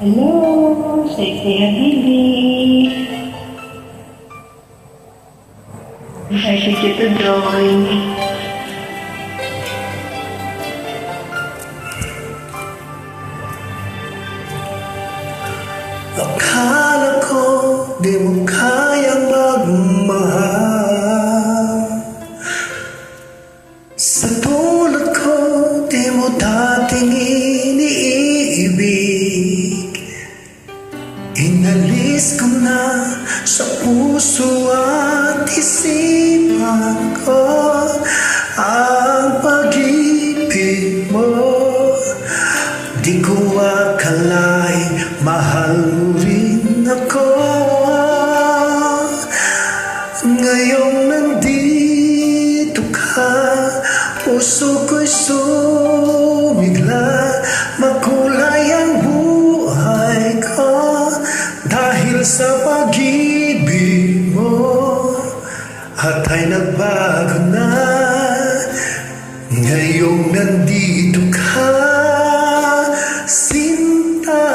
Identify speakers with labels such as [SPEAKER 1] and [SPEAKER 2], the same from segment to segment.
[SPEAKER 1] Hello, sexy Habibi. Invited you to drawing.
[SPEAKER 2] Akala ko di mo kayang magmahal. Sa tulad ko di mo dating iniibig. Inalis ko na sa puso at isipan ko ang pag-ibig mo. Di ko akalain mahal mo rin ako. Ngayong nandito ka, puso ko'y sumigla. Makulay ang buhay ko dahil sa pag-ibig mo. At ay nagbago na ngayong nandito ka, Sinta.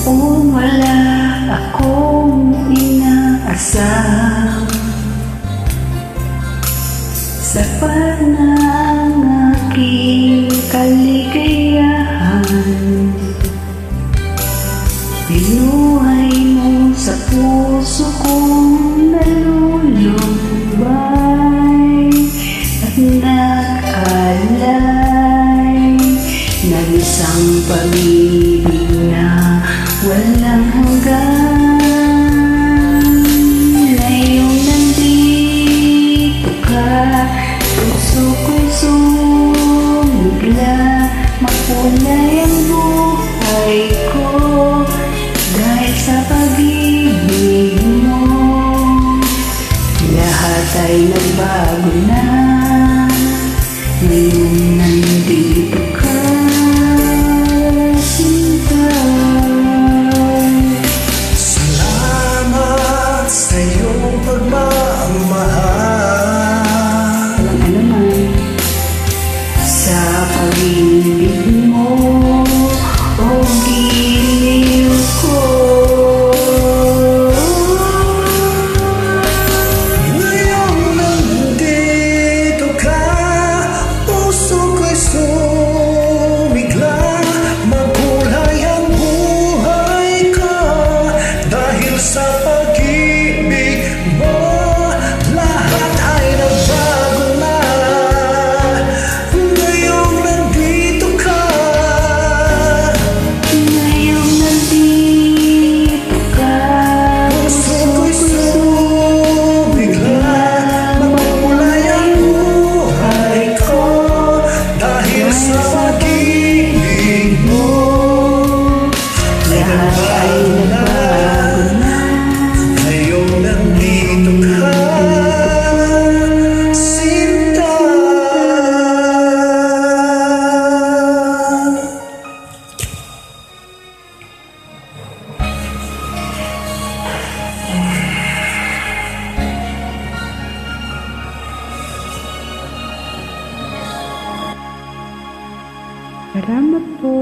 [SPEAKER 1] Noong wala akong inaasam, sapat na ang aking kaligayahan. Binuhay mo sa puso kong nalulumbay at nakalay ng isang pag-ibig na walang hanggan. Ngayong nandito ka, puso ko'y sumigla. Makulay ang buhay ko dahil sa pag-ibig mo. Lahat ay nagbago na ngayong nandito ka, Sinta.
[SPEAKER 2] Salamat sa iyong pagmamahal.
[SPEAKER 1] Walang anuman sa pag-ibig mo, o giliw ko.
[SPEAKER 2] Ngayong nandito ka, puso ko'y sumigla. Makulay ang buhay ko dahil sa pag-ibig mo. Lahat ay nagbago na ngayong nandito ka.
[SPEAKER 1] Ngayong nandito ka,
[SPEAKER 2] Puso ko'y sumigla. Makulay ang buhay ko dahil sa pag-ibig mo.
[SPEAKER 1] lahat ay nagbago na.
[SPEAKER 2] Ngayong nandito ka, Sinta.
[SPEAKER 1] Salamat po.